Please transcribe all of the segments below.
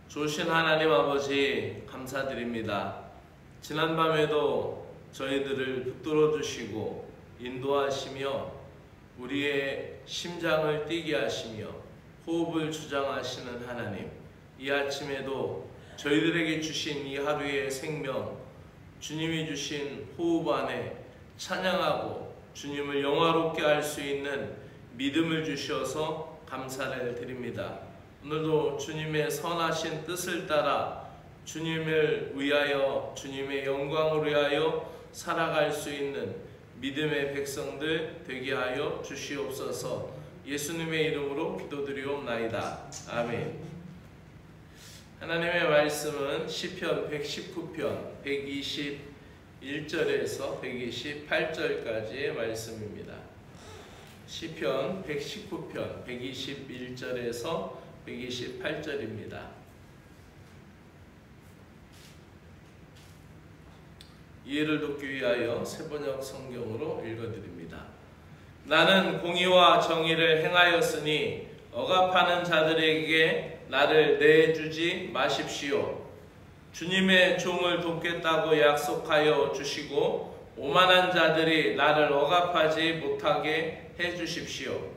좋으신 하나님 아버지 감사드립니다. 지난밤에도 저희들을 붙들어 주시고 인도하시며 우리의 심장을 뛰게 하시며 호흡을 주장하시는 하나님, 이 아침에도 저희들에게 주신 이 하루의 생명, 주님이 주신 호흡 안에 찬양하고 주님을 영화롭게 할 수 있는 믿음을 주셔서 감사를 드립니다. 오늘도 주님의 선하신 뜻을 따라 주님을 위하여, 주님의 영광을 위하여 살아갈 수 있는 믿음의 백성들 되게 하여 주시옵소서. 예수님의 이름으로 기도드리옵나이다. 아멘. 하나님의 말씀은 시편 119편 121절에서 128절까지의 말씀입니다. 시편 119편 121절에서 128절입니다. 이해를 돕기 위하여 새번역 성경으로 읽어드립니다. 나는 공의와 정의를 행하였으니 억압하는 자들에게 나를 내주지 마십시오. 주님의 종을 돕겠다고 약속하여 주시고 오만한 자들이 나를 억압하지 못하게 해주십시오.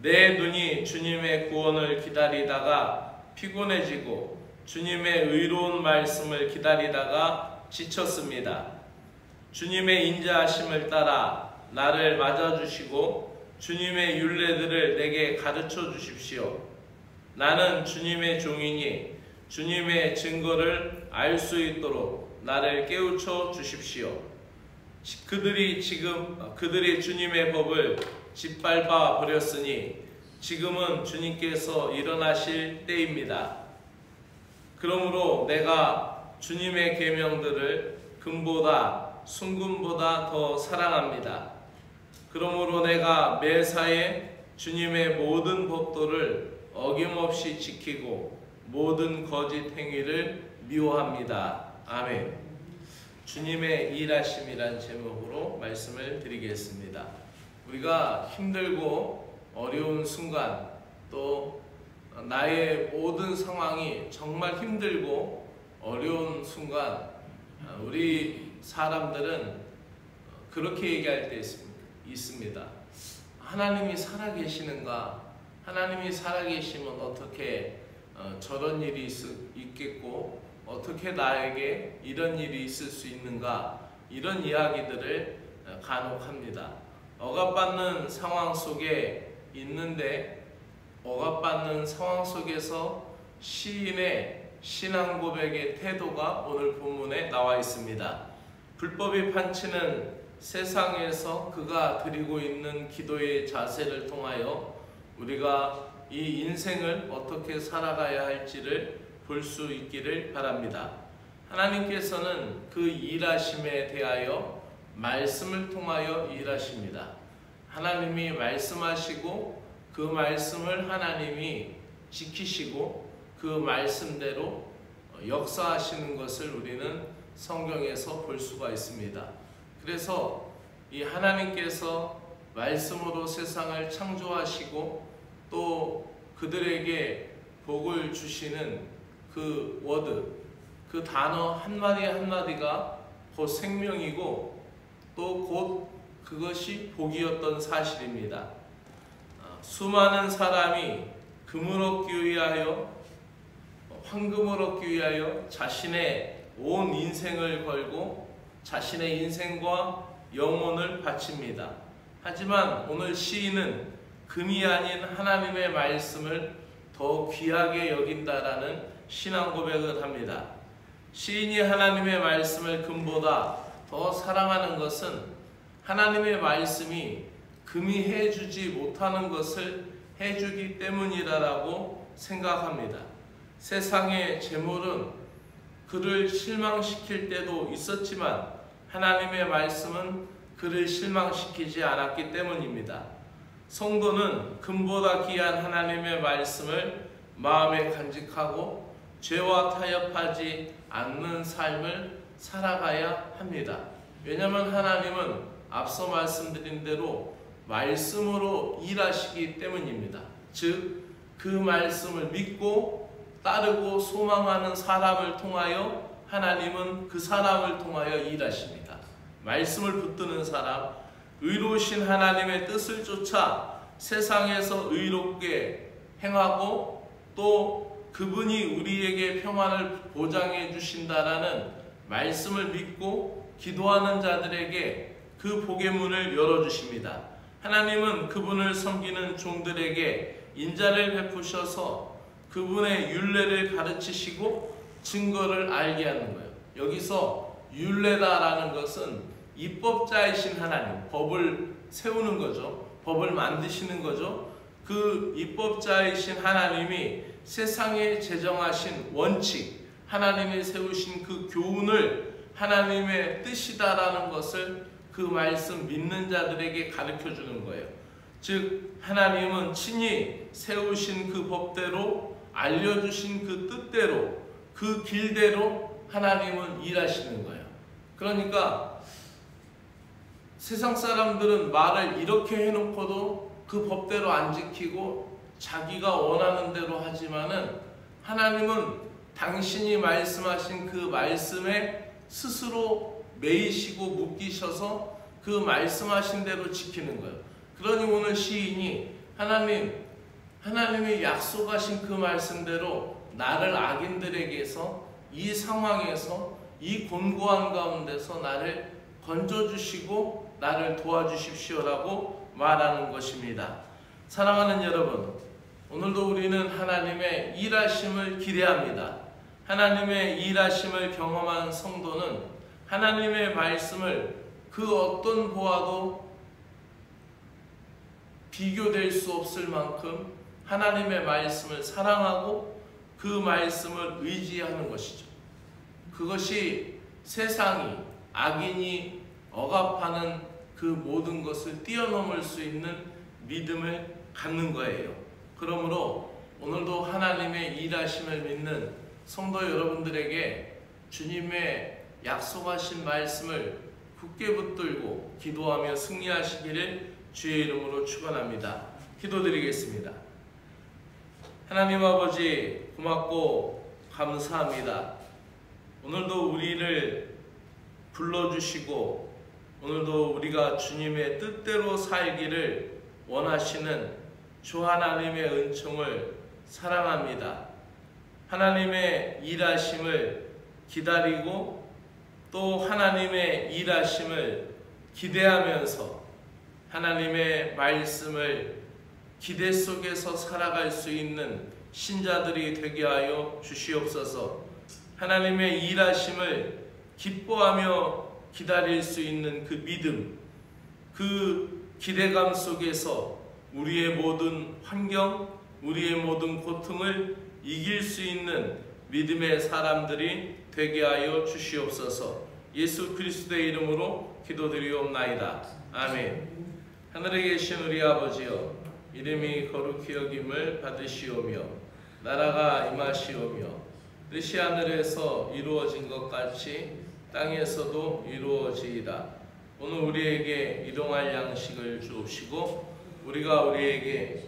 내 눈이 주님의 구원을 기다리다가 피곤해지고 주님의 의로운 말씀을 기다리다가 지쳤습니다. 주님의 인자하심을 따라 나를 맞아주시고 주님의 율례들을 내게 가르쳐 주십시오. 나는 주님의 종이니 주님의 증거를 알 수 있도록 나를 깨우쳐 주십시오. 그들이 주님의 법을 짓밟아 버렸으니 지금은 주님께서 일어나실 때입니다. 그러므로 내가 주님의 계명들을 금보다 순금보다 더 사랑합니다. 그러므로 내가 매사에 주님의 모든 법도를 어김없이 지키고 모든 거짓 행위를 미워합니다. 아멘. 주님의 일하심이란 제목으로 말씀을 드리겠습니다. 우리가 힘들고 어려운 순간, 또 나의 모든 상황이 정말 힘들고 어려운 순간, 우리 사람들은 그렇게 얘기할 때 있습니다. 하나님이 살아계시는가? 하나님이 살아계시면 어떻게 저런 일이 있겠고 어떻게 나에게 이런 일이 있을 수 있는가? 이런 이야기들을 간혹 합니다. 억압받는 상황 속에 있는데 억압받는 상황 속에서 시인의 신앙 고백의 태도가 오늘 본문에 나와 있습니다. 불법이 판치는 세상에서 그가 드리고 있는 기도의 자세를 통하여 우리가 이 인생을 어떻게 살아가야 할지를 볼 수 있기를 바랍니다. 하나님께서는 그 일하심에 대하여 말씀을 통하여 일하십니다. 하나님이 말씀하시고 그 말씀을 하나님이 지키시고 그 말씀대로 역사하시는 것을 우리는 성경에서 볼 수가 있습니다. 그래서 이 하나님께서 말씀으로 세상을 창조하시고 또 그들에게 복을 주시는 그 워드, 그 단어 한마디 한마디가 곧 생명이고 또 곧 그것이 복이었던 사실입니다. 수많은 사람이 금을 얻기 위하여, 황금을 얻기 위하여 자신의 온 인생을 걸고 자신의 인생과 영혼을 바칩니다. 하지만 오늘 시인은 금이 아닌 하나님의 말씀을 더 귀하게 여긴다라는 신앙 고백을 합니다. 시인이 하나님의 말씀을 금보다 더 사랑하는 것은 하나님의 말씀이 금이 해주지 못하는 것을 해주기 때문이라고 생각합니다. 세상의 재물은 그를 실망시킬 때도 있었지만 하나님의 말씀은 그를 실망시키지 않았기 때문입니다. 성도는 금보다 귀한 하나님의 말씀을 마음에 간직하고 죄와 타협하지 않는 삶을 살아가야 합니다. 왜냐하면 하나님은 앞서 말씀드린 대로 말씀으로 일하시기 때문입니다. 즉, 그 말씀을 믿고 따르고 소망하는 사람을 통하여 하나님은 그 사람을 통하여 일하십니다. 말씀을 붙드는 사람, 의로우신 하나님의 뜻을 쫓아 세상에서 의롭게 행하고 또 그분이 우리에게 평안을 보장해 주신다라는 말씀을 믿고 기도하는 자들에게 그 복의 문을 열어주십니다. 하나님은 그분을 섬기는 종들에게 인자를 베푸셔서 그분의 율례를 가르치시고 증거를 알게 하는 거예요. 여기서 율례다라는 것은 입법자이신 하나님, 법을 세우는 거죠. 법을 만드시는 거죠. 그 입법자이신 하나님이 세상에 제정하신 원칙, 하나님이 세우신 그 교훈을 하나님의 뜻이다라는 것을 그 말씀 믿는 자들에게 가르쳐 주는 거예요. 즉 하나님은 친히 세우신 그 법대로, 알려주신 그 뜻대로, 그 길대로 하나님은 일하시는 거예요. 그러니까 세상 사람들은 말을 이렇게 해놓고도 그 법대로 안 지키고 자기가 원하는 대로 하지만은 하나님은 당신이 말씀하신 그 말씀에 스스로 매이시고 묶이셔서 그 말씀하신 대로 지키는 거예요. 그러니 오늘 시인이 하나님이 약속하신 그 말씀대로 나를 악인들에게서, 이 상황에서, 이 곤고한 가운데서 나를 건져주시고 나를 도와주십시오라고 말하는 것입니다. 사랑하는 여러분, 오늘도 우리는 하나님의 일하심을 기대합니다. 하나님의 일하심을 경험한 성도는 하나님의 말씀을 그 어떤 보아도 비교될 수 없을 만큼 하나님의 말씀을 사랑하고 그 말씀을 의지하는 것이죠. 그것이 세상이, 악인이 억압하는 그 모든 것을 뛰어넘을 수 있는 믿음을 갖는 거예요. 그러므로 오늘도 하나님의 일하심을 믿는 성도 여러분들에게 주님의 약속하신 말씀을 굳게 붙들고 기도하며 승리하시기를 주의 이름으로 축원합니다. 기도드리겠습니다. 하나님 아버지, 고맙고 감사합니다. 오늘도 우리를 불러주시고 오늘도 우리가 주님의 뜻대로 살기를 원하시는 주 하나님의 은총을 사랑합니다. 하나님의 일하심을 기다리고 또 하나님의 일하심을 기대하면서 하나님의 말씀을 기대 속에서 살아갈 수 있는 신자들이 되게 하여 주시옵소서. 하나님의 일하심을 기뻐하며 기다릴 수 있는 그 믿음, 그 기대감 속에서 우리의 모든 환경, 우리의 모든 고통을 이길 수 있는 믿음의 사람들이 되게 하여 주시옵소서. 예수 그리스도의 이름으로 기도드리옵나이다. 아멘. 하늘에 계신 우리 아버지여, 이름이 거룩히 여김을 받으시오며 나라가 임하시오며 뜻이 하늘에서 이루어진 것 같이 땅에서도 이루어지이다. 오늘 우리에게 일용할 양식을 주옵시고 우리가 우리에게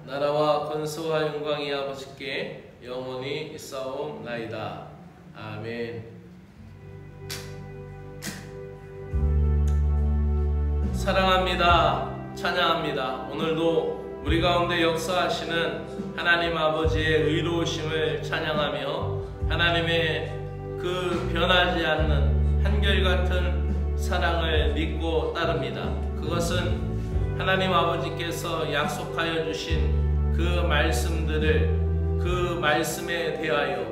나라와 권세와 영광이 아버지께 영원히 있사옵나이다. 아멘. 사랑합니다. 찬양합니다. 오늘도 우리 가운데 역사하시는 하나님 아버지의 의로우심을 찬양하며 하나님의 그 변하지 않는 한결같은 사랑을 믿고 따릅니다. 그것은 하나님 아버지께서 약속하여 주신 그 말씀들을 그 말씀에 대하여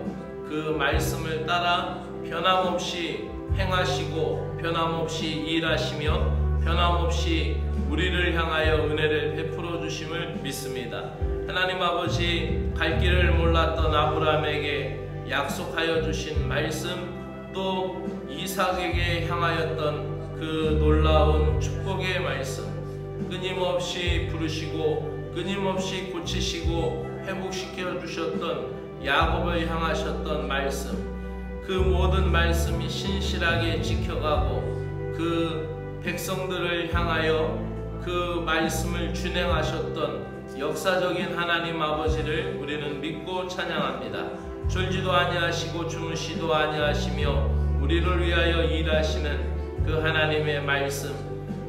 그 말씀을 따라 변함없이 행하시고 변함없이 일하시며 변함없이 우리를 향하여 은혜를 베풀어 주심을 믿습니다. 하나님 아버지, 갈 길을 몰랐던 아브라함에게 약속하여 주신 말씀, 또 이삭에게 향하였던 그 놀라운 축복의 말씀, 끊임없이 부르시고 끊임없이 고치시고 회복시켜 주셨던 야곱을 향하셨던 말씀, 그 모든 말씀이 신실하게 지켜가고 그 백성들을 향하여 그 말씀을 준행하셨던 역사적인 하나님 아버지를 우리는 믿고 찬양합니다. 졸지도 아니하시고 주무시도 아니하시며 우리를 위하여 일하시는 그 하나님의 말씀,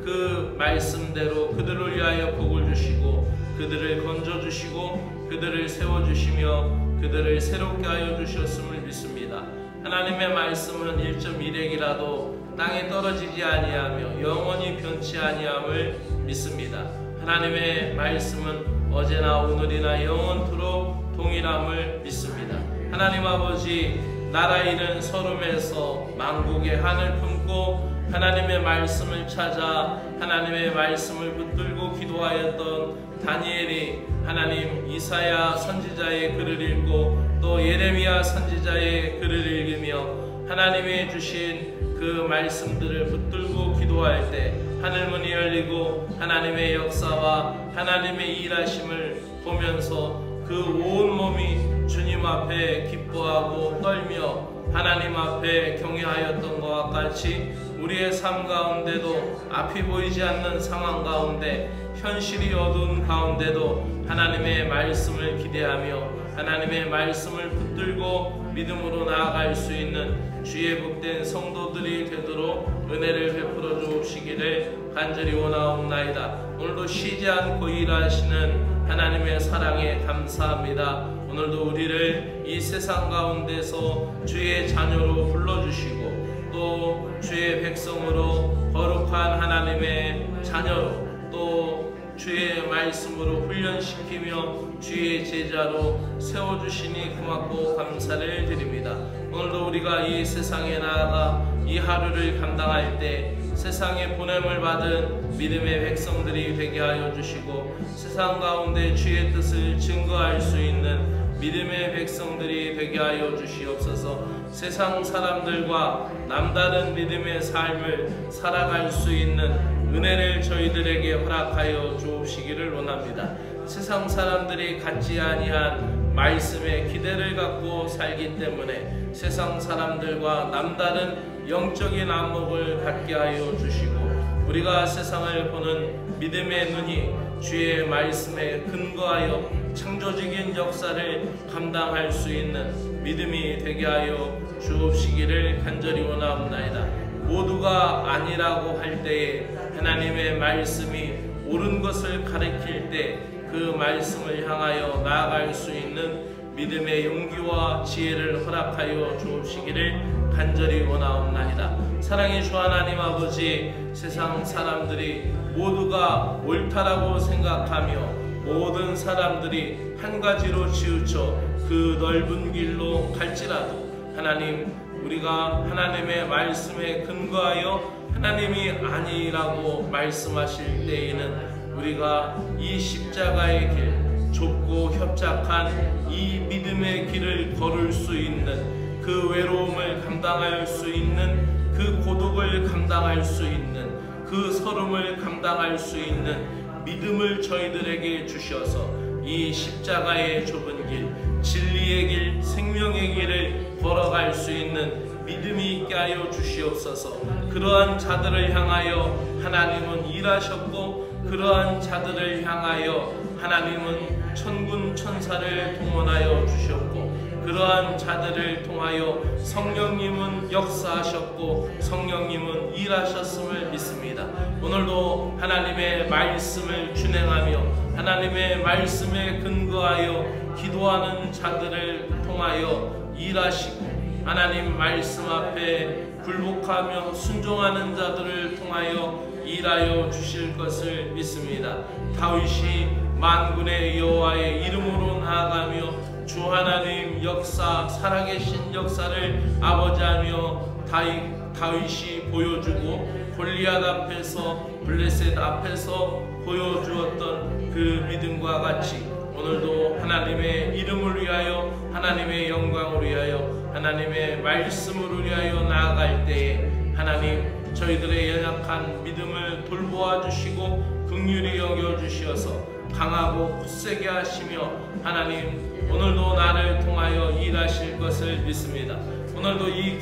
그 말씀대로 그들을 위하여 복을 주시고 그들을 건져주시고 그들을 세워주시며 그들을 새롭게 하여 주셨음을 믿습니다. 하나님의 말씀은 1.1핵이라도 땅에 떨어지지 아니하며 영원히 변치 아니함을 믿습니다. 하나님의 말씀은 어제나 오늘이나 영원토록 동일함을 믿습니다. 하나님 아버지, 나라 잃은 서름에서 만국의 한을 품고 하나님의 말씀을 찾아 하나님의 말씀을 붙들고 기도하였던 다니엘이 하나님 이사야 선지자의 글을 읽고 또 예레미야 선지자의 글을 읽으며 하나님이 주신 그 말씀들을 붙들고 기도할 때 하늘문이 열리고 하나님의 역사와 하나님의 일하심을 보면서 그 온몸이 주님 앞에 기뻐하고 떨며 하나님 앞에 경외하였던 것과 같이 우리의 삶 가운데도 앞이 보이지 않는 상황 가운데 현실이 어두운 가운데도 하나님의 말씀을 기대하며 하나님의 말씀을 붙들고 믿음으로 나아갈 수 있는 주의 복된 성도들이 되도록 은혜를 베풀어 주옵시기를 간절히 원하옵나이다. 오늘도 쉬지 않고 일하시는 하나님의 사랑에 감사합니다. 오늘도 우리를 이 세상 가운데서 주의 자녀로 불러주시고 또 주의 백성으로 거룩한 하나님의 자녀로 또 주의 말씀으로 훈련시키며 주의 제자로 세워주시니 고맙고 감사를 드립니다. 오늘도 우리가 이 세상에 나아가 이 하루를 감당할 때 세상에 보냄을 받은 믿음의 백성들이 되게 하여 주시고 세상 가운데 주의 뜻을 증거할 수 있는 믿음의 백성들이 되게 하여 주시옵소서. 세상 사람들과 남다른 믿음의 삶을 살아갈 수 있는 은혜를 저희들에게 허락하여 주옵시기를 원합니다. 세상 사람들이 갖지 아니한 말씀에 기대를 갖고 살기 때문에 세상 사람들과 남다른 영적인 안목을 갖게 하여 주시고 우리가 세상을 보는 믿음의 눈이 주의 말씀에 근거하여 창조적인 역사를 감당할 수 있는 믿음이 되게 하여 주옵시기를 간절히 원하옵나이다. 모두가 아니라고 할 때에 하나님의 말씀이 옳은 것을 가리킬 때 그 말씀을 향하여 나아갈 수 있는 믿음의 용기와 지혜를 허락하여 주옵시기를 간절히 원하옵나이다. 사랑의 주 하나님 아버지, 세상 사람들이 모두가 옳다라고 생각하며 모든 사람들이 한 가지로 치우쳐 그 넓은 길로 갈지라도 하나님, 우리가 하나님의 말씀에 근거하여 하나님이 아니라고 말씀하실 때에는 우리가 이 십자가의 길, 좁고 협착한 이 믿음의 길을 걸을 수 있는 그 외로움을 감당할 수 있는 그 고독을 감당할 수 있는 그 서름을 감당할 수 있는 믿음을 저희들에게 주셔서 이 십자가의 좁은 길, 진리의 길, 생명의 길을 걸어갈 수 있는 믿음이 있게 하여 주시옵소서. 그러한 자들을 향하여 하나님은 일하셨고 그러한 자들을 향하여 하나님은 천군 천사를 동원하여 주셨고 그러한 자들을 통하여 성령님은 역사하셨고 성령님은 일하셨음을 믿습니다. 오늘도 하나님의 말씀을 준행하며 하나님의 말씀에 근거하여 기도하는 자들을 통하여 일하시고 하나님 말씀 앞에 굴복하며 순종하는 자들을 통하여 일하여 주실 것을 믿습니다. 다윗이 만군의 여호와의 이름으로 나아가며 주 하나님 역사, 살아계신 역사를 아버지하며 다윗이 보여주고 골리앗 앞에서 블레셋 앞에서 보여주었던 그 믿음과 같이 오늘도 하나님의 이름을 위하여 하나님의 영광을 위하여 하나님의 말씀을 위하여 나아갈 때에 하나님 저희들의 연약한 믿음을 돌보아 주시고 긍휼히 여겨 주시어서 강하고 굳세게 하시며 하나님 오늘도 나를 통하여 일하실 것을 믿습니다. 오늘도 이